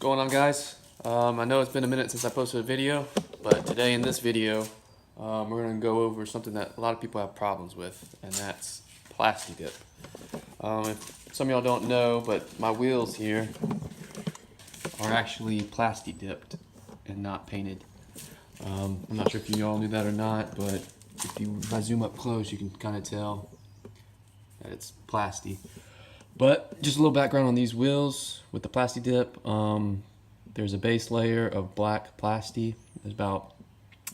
Going on, guys? I know it's been a minute since I posted a video, but today in this video we're going to go over something that a lot of people have problems with, and that's Plasti dip. If some of y'all don't know, but my wheels here are actually Plasti dipped and not painted. I'm not sure if you all knew that or not, but if I zoom up close, you can kind of tell that it's Plasti. But just a little background on these wheels with the Plasti dip. There's a base layer of black Plasti. There's about,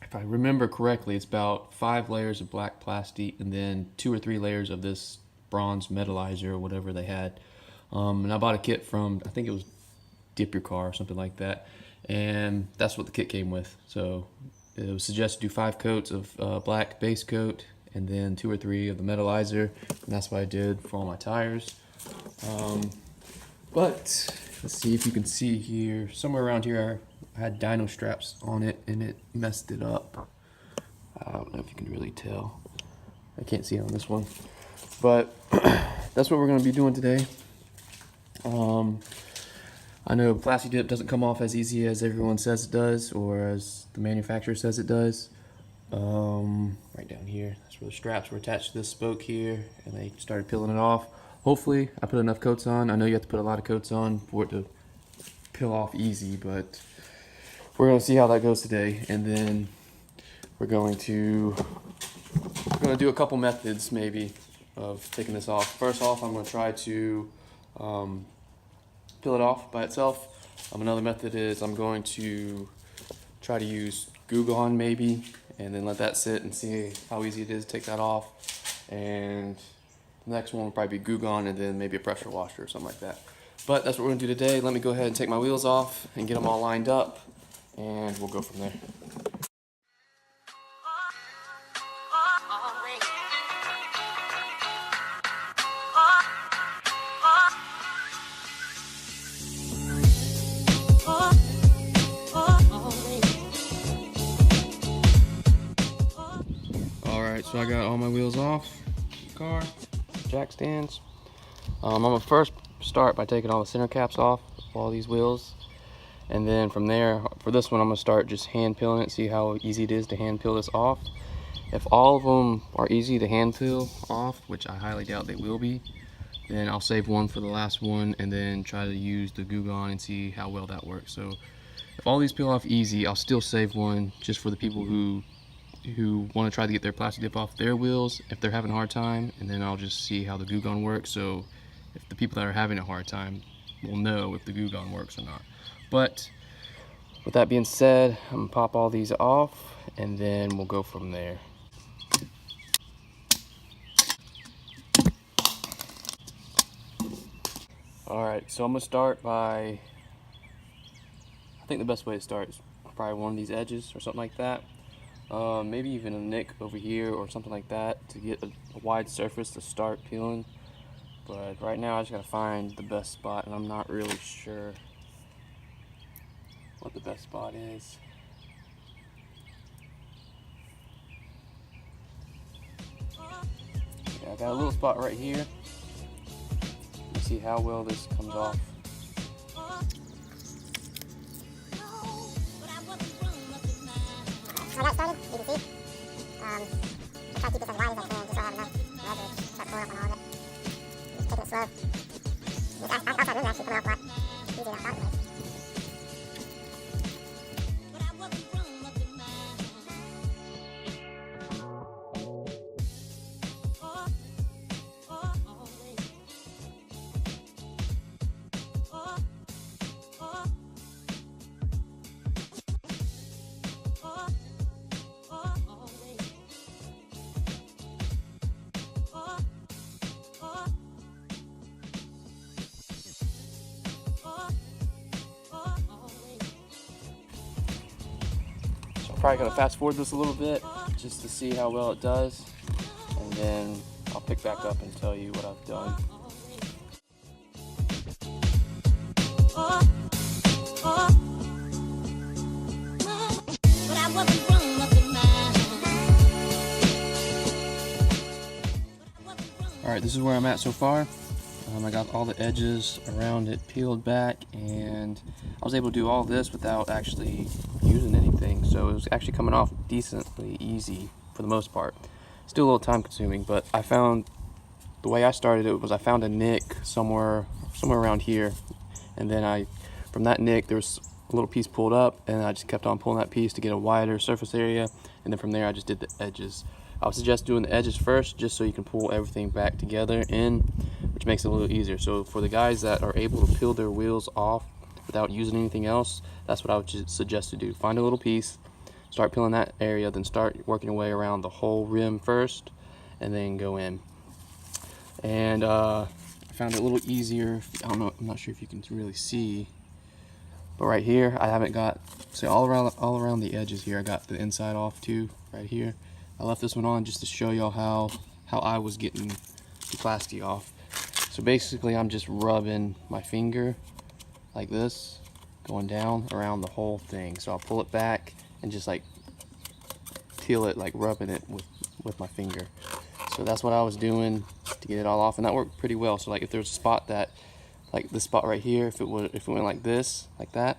if I remember correctly, it's about 5 layers of black Plasti and then 2 or 3 layers of this bronze metallizer or whatever they had. And I bought a kit from, I think it was Dip Your Car or something like that. And that's what the kit came with. So it was suggested to do 5 coats of black base coat and then 2 or 3 of the metallizer. And that's what I did for all my tires. But let's see if you can see here, somewhere around here I had dyno straps on it and it messed it up. I don't know if you can really tell. I can't see it on this one, but that's what we're going to be doing today. I know Plasti dip doesn't come off as easy as everyone says it does, or as the manufacturer says it does. Right down here, that's where the straps were attached to this spoke here, and they started peeling it off. Hopefully I put enough coats on. I know you have to put a lot of coats on for it to peel off easy, but we're going to see how that goes today. And then we're going to do a couple methods maybe of taking this off. First off, I'm going to try to peel it off by itself. Another method is I'm going to try to use Goo Gone maybe, and then let that sit and see how easy it is to take that off. And the next one will probably be Goo Gone and then maybe a pressure washer or something like that. But that's what we're going to do today. Let me go ahead and take my wheels off and get them all lined up, and we'll go from there. Alright, so I got all my wheels off the car, jack stands. I'm going to first start by taking all the center caps off of all these wheels, and then from there, for this one I'm going to start just hand peeling it, see how easy it is to hand peel this off. If all of them are easy to hand peel off, which I highly doubt they will be, then I'll save one for the last one and then try to use the Goo Gone and see how well that works. So if all these peel off easy, I'll still save one just for the people who want to try to get their Plasti dip off their wheels if they're having a hard time, and then I'll just see how the Goo Gone works. So if the people that are having a hard time will know if the Goo Gone works or not. But with that being said, I'm gonna pop all these off and then we'll go from there. Alright, so I'm gonna start by, I think the best way to start is probably one of these edges or something like that. Maybe even a nick over here or something like that to get a wide surface to start peeling. But right now I just gotta find the best spot, and I'm not really sure what the best spot is. Yeah, I got a little spot right here. Let's see how well this comes off. When I got started, you can see, I try to keep this as wide as I can, just so I have enough leverage to start pulling up on all of it. Just taking it slow. This outside rim actually coming off a lot easier than I thought it was. Probably gonna fast forward this a little bit just to see how well it does, and then I'll pick back up and tell you what I've done. Alright, this is where I'm at so far. I got all the edges around it peeled back, and I was able to do all this without actually using anything, so it was actually coming off decently easy for the most part. Still a little time consuming, but I found the way I started it was I found a nick somewhere around here, and then from that nick there was a little piece pulled up, and I just kept on pulling that piece to get a wider surface area, and then from there I just did the edges. I would suggest doing the edges first, just so you can pull everything back together in, which makes it a little easier. So for the guys that are able to peel their wheels off without using anything else, that's what I would suggest to do. Find a little piece, start peeling that area, then start working your way around the whole rim first, and then go in. And I found it a little easier. I don't know, I'm not sure if you can really see, but right here I haven't got, so all around the edges here I got the inside off too, right here. I left this one on just to show y'all how I was getting the plasti off. So basically I'm just rubbing my finger like this, going down around the whole thing. So I'll pull it back and just like peel it, like rubbing it with my finger. So that's what I was doing to get it all off, and that worked pretty well. So like if there's a spot that, like this spot right here, if it went like this, like that,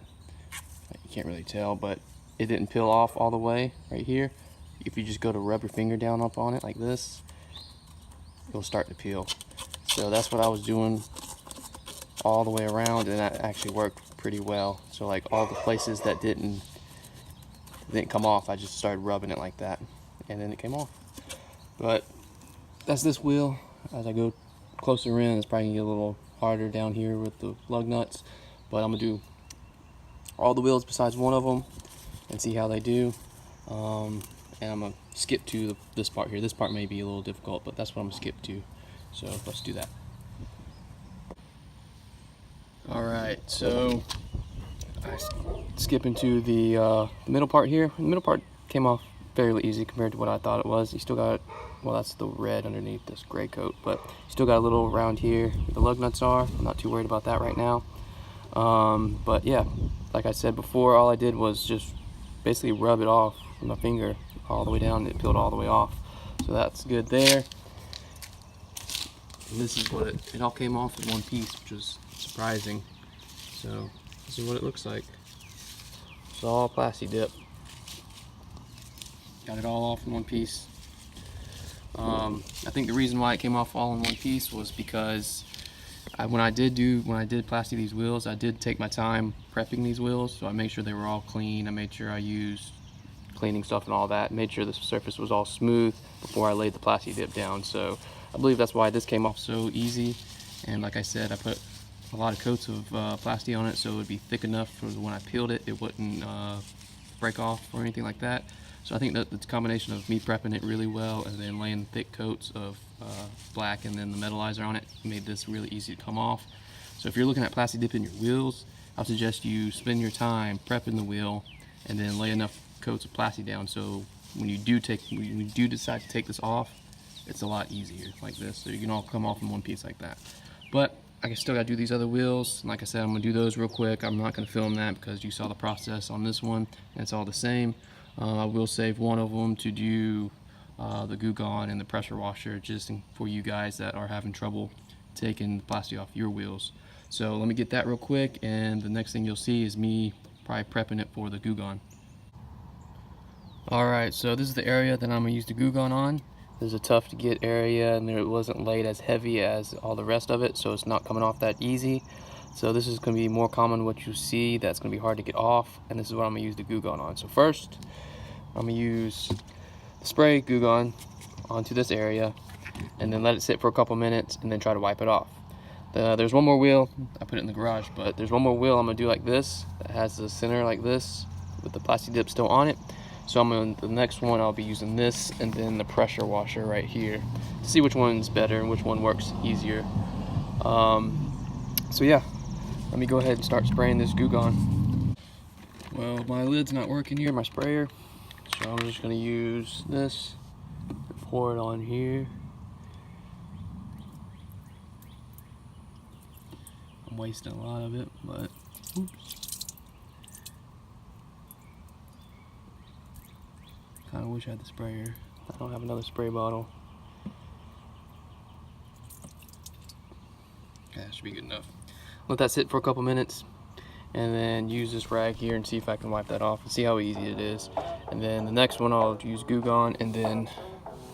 you can't really tell, but it didn't peel off all the way right here. If you just go to rub your finger down up on it like this, it'll start to peel. So that's what I was doing all the way around, and that actually worked pretty well. So like all the places that didn't come off, I just started rubbing it like that, and then it came off. But that's this wheel. As I go closer in, it's probably gonna get a little harder down here with the lug nuts, but I'm gonna do all the wheels besides one of them and see how they do. And I'm gonna skip to this part here. This part may be a little difficult, but that's what I'm gonna skip to. So let's do that. All right, so I skip into the middle part here. The middle part came off fairly easy compared to what I thought it was. You still got, well, that's the red underneath this gray coat, but you still got a little around here where the lug nuts are. I'm not too worried about that right now. But yeah, like I said before, all I did was just basically rub it off with my finger all the way down, and it peeled all the way off. So that's good there. And this is what it all came off in one piece, which was surprising. So this is what it looks like. It's all Plasti dip. Got it all off in one piece. I think the reason why it came off all in one piece was because when I did Plasti these wheels, I did take my time prepping these wheels. So I made sure they were all clean. I made sure I used cleaning stuff and all that. Made sure the surface was all smooth before I laid the Plasti dip down. So I believe that's why this came off so easy. And like I said, I put a lot of coats of Plasti on it, so it would be thick enough for when I peeled it, it wouldn't break off or anything like that. So I think that the combination of me prepping it really well and then laying thick coats of black and then the metallizer on it made this really easy to come off. So if you're looking at Plasti dipping your wheels, I suggest you spend your time prepping the wheel and then lay enough coats of Plasti down, so when you do decide to take this off, it's a lot easier like this. So you can all come off in one piece like that. But I still got to do these other wheels. Like I said, I'm going to do those real quick. I'm not going to film that because you saw the process on this one, and it's all the same. I will save one of them to do the Goo Gone and the pressure washer, just for you guys that are having trouble taking the Plasti off your wheels. So let me get that real quick, and the next thing you'll see is me probably prepping it for the Goo Gone. Alright, so this is the area that I'm going to use the Goo Gone on. This is a tough to get area, and it wasn't laid as heavy as all the rest of it, so it's not coming off that easy. So this is going to be more common what you see that's going to be hard to get off, and this is what I'm going to use the Goo Gone on. So first, I'm going to use the spray Goo Gone onto this area, and then let it sit for a couple minutes, and then try to wipe it off. There's one more wheel, I put it in the garage, but there's one more wheel I'm going to do like this, that has the center like this, with the Plasti dip still on it. So the next one I'll be using this and then the pressure washer right here to see which one's better and which one works easier. So yeah, let me go ahead and start spraying this Goo Gone. Well, my lid's not working here, my sprayer, so I'm just going to use this and pour it on here. I'm wasting a lot of it, but oops. Kind of wish I had the sprayer. I don't have another spray bottle. should be good enough. Let that sit for a couple minutes, and then use this rag here and see if I can wipe that off and see how easy it is. And then the next one I'll use Goo Gone and then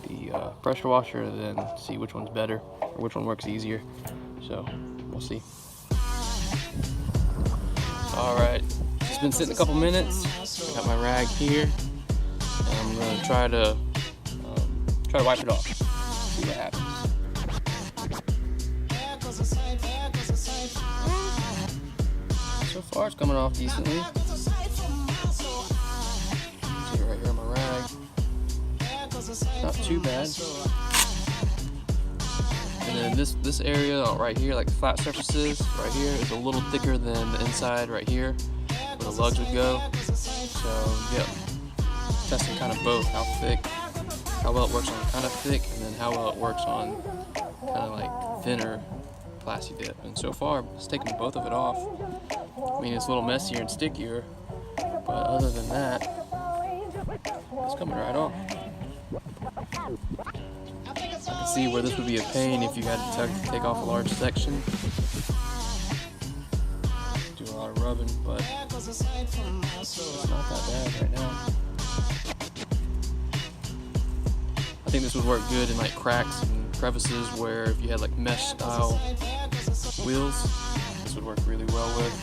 the pressure washer, and then see which one's better or which one works easier. So we'll see. Alright, it's been sitting a couple minutes. Got my rag here, and I'm gonna try to wipe it off. See what happens. So far, it's coming off decently. See right here on my rag. Not too bad. And then this area right here, like the flat surfaces right here, is a little thicker than the inside right here, where the lugs would go. So yeah, testing kind of both, how well it works on kind of thick, and then how well it works on kind of like thinner Plasti dip. And so far, it's taken both of it off. I mean, it's a little messier and stickier, but other than that, it's coming right off. I can see where this would be a pain if you had to take off a large section. Do a lot of rubbing, but it's not that bad right now. I think this would work good in like cracks and crevices where if you had like mesh style wheels, this would work really well with.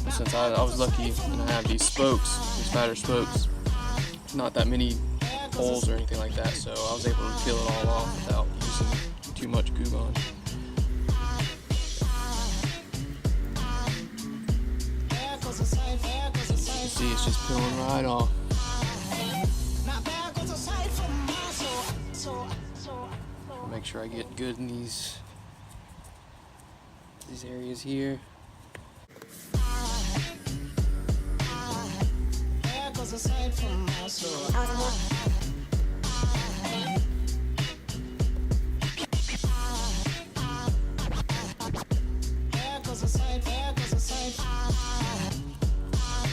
But since I was lucky and I have these spokes, these fatter spokes, not that many holes or anything like that, so I was able to peel it all off without using too much Goo Gone. You can see it's just peeling right off. Make sure I get good in these areas here.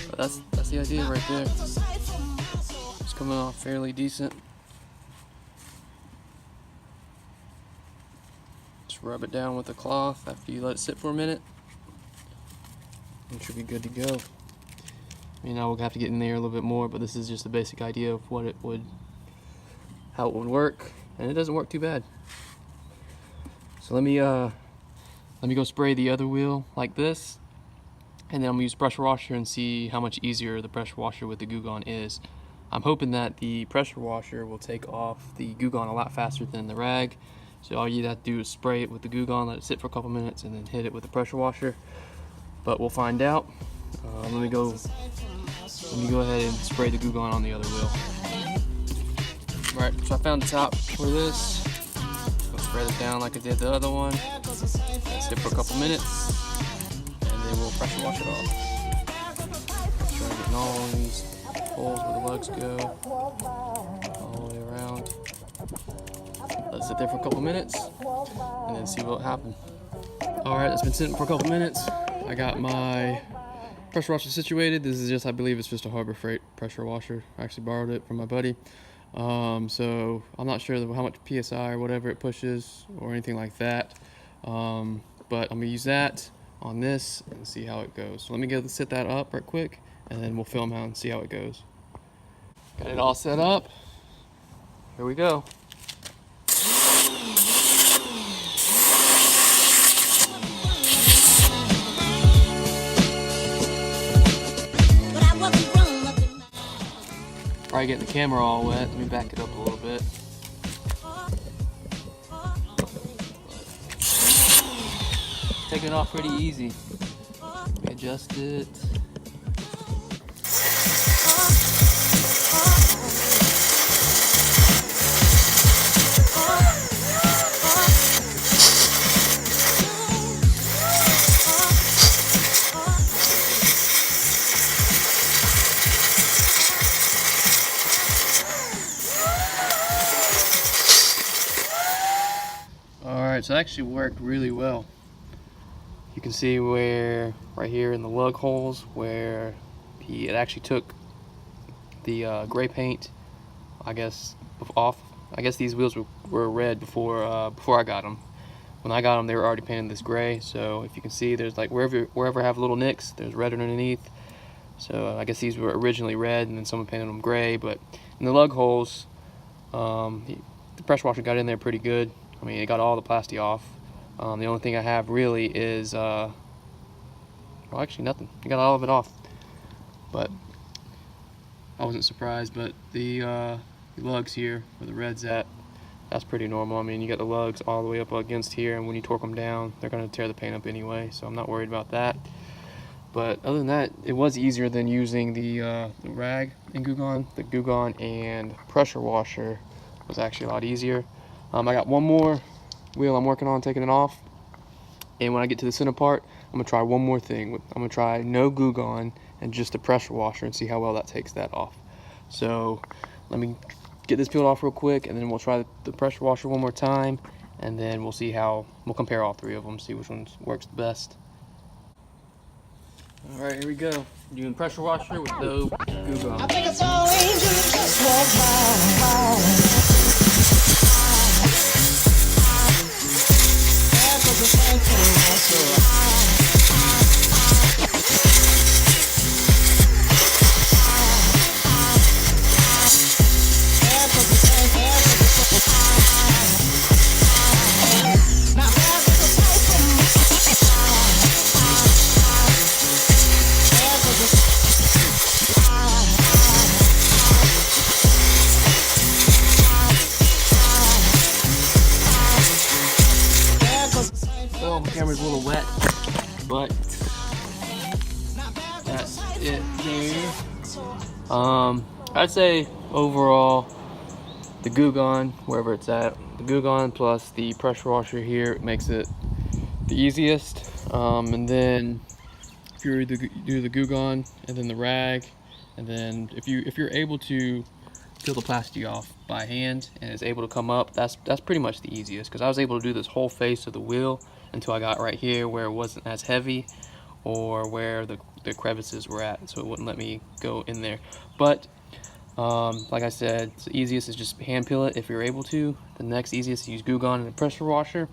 But that's the idea right there. It's coming off fairly decent. Just rub it down with a cloth after you let it sit for a minute. It should be good to go. I mean, I will have to get in there a little bit more, but this is just a basic idea of how it would work, and it doesn't work too bad. So let me go spray the other wheel like this, and then I'm gonna use pressure washer and see how much easier the pressure washer with the Goo Gone is. I'm hoping that the pressure washer will take off the Goo Gone a lot faster than the rag. So all you have to do is spray it with the Goo Gone, let it sit for a couple minutes, and then hit it with the pressure washer. But we'll find out. Let me go ahead and spray the Goo Gone on the other wheel. Alright, so I found the top for this. I'll spray this down like I did the other one. Let it sit for a couple minutes, and then we'll pressure wash it off. Make sure I'm getting all these holes where the lugs go, all the way around. Let it sit there for a couple minutes, and then see what happens. Alright, it's been sitting for a couple minutes. I got my pressure washer situated. This is just, I believe it's just a Harbor Freight pressure washer. I actually borrowed it from my buddy. So I'm not sure how much PSI or whatever it pushes or anything like that. But I'm gonna use that on this and see how it goes. So let me set that up right quick, and then we'll film out and see how it goes. Got it all set up. Here we go. Probably getting the camera all wet. Let me back it up a little bit. Taking it off pretty easy. Let me adjust it. Alright, so it actually worked really well. You can see where, right here in the lug holes, where it actually took the gray paint, I guess, off. I guess these wheels were red before I got them. when I got them, they were already painted this gray. So if you can see, there's like wherever I have little nicks, there's red underneath. So I guess these were originally red, and then someone painted them gray. But in the lug holes, the pressure washer got in there pretty good. I mean, it got all the plasti off. The only thing I have really is, well, actually nothing. It got all of it off. But I wasn't surprised. But the lugs here, where the red's at, that's pretty normal. I mean, you got the lugs all the way up against here, and when you torque them down, they're going to tear the paint up anyway. So I'm not worried about that. But other than that, it was easier than using the rag in Goo Gone. The Goo Gone and pressure washer was actually a lot easier. I got one more wheel I'm working on taking it off, and when I get to the center part, I'm gonna try one more thing. I'm gonna try no Goo Gone and just the pressure washer and see how well that takes that off. So let me get this peeled off real quick, and then we'll try the pressure washer one more time, and then we'll see how we'll compare all three of them, see which one works the best. All right, here we go. Doing pressure washer with no Goo Gone. I think it's all angels just walk by. Well, the camera's a little wet, but that's it there. I'd say overall, the Goo Gone, wherever it's at, the Goo Gone plus the pressure washer here makes it the easiest. And then if you do the Goo Gone and then the rag, and then if you're able to peel the plastic off by hand and it's able to come up, that's pretty much the easiest, because I was able to do this whole face of the wheel until I got right here where it wasn't as heavy, or where the crevices were at, so it wouldn't let me go in there. But like I said, the easiest is just hand peel it if you're able to. The next easiest is use Goo Gone and a pressure washer,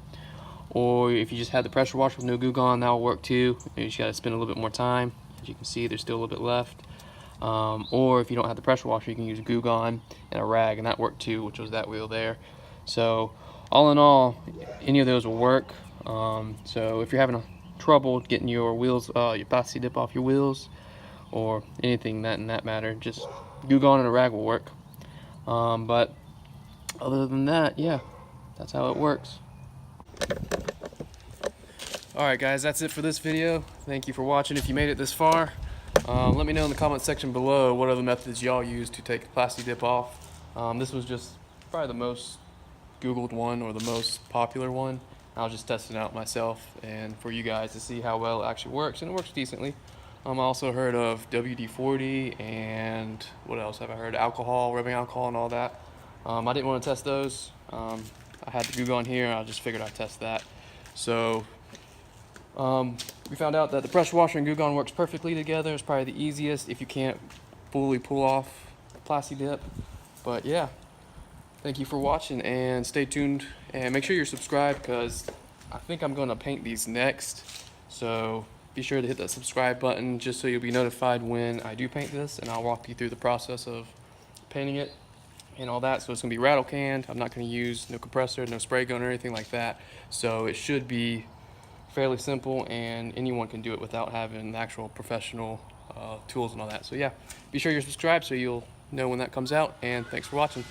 or if you just have the pressure washer with no Goo Gone, that'll work too. You just gotta spend a little bit more time. As you can see, there's still a little bit left. Or if you don't have the pressure washer, you can use Goo Gone and a rag, and that worked too, which was that wheel there. So all in all, any of those will work. So if you're having trouble getting your wheels, your Plasti dip off your wheels, or anything in that matter, just Goo Gone and a rag will work. But other than that, yeah, that's how it works. Alright guys, that's it for this video. Thank you for watching. If you made it this far, let me know in the comment section below what other methods y'all use to take the Plasti dip off. This was just probably the most Googled one, or the most popular one. I was just testing it out myself and for you guys to see how well it actually works, and it works decently. I also heard of WD-40, and what else have I heard? Alcohol, rubbing alcohol and all that. I didn't want to test those. I had the Goo Gone here, and I just figured I'd test that. So we found out that the pressure washer and Goo Gone works perfectly together. It's probably the easiest if you can't fully pull off Plasti dip. But yeah, thank you for watching, and stay tuned, and make sure you're subscribed, because I think I'm going to paint these next. So be sure to hit that subscribe button just so you'll be notified when I do paint this, and I'll walk you through the process of painting it and all that. So it's going to be rattle canned. I'm not going to use no compressor, no spray gun or anything like that. So it should be fairly simple, and anyone can do it without having the actual professional tools and all that. So yeah, be sure you're subscribed so you'll know when that comes out, and thanks for watching.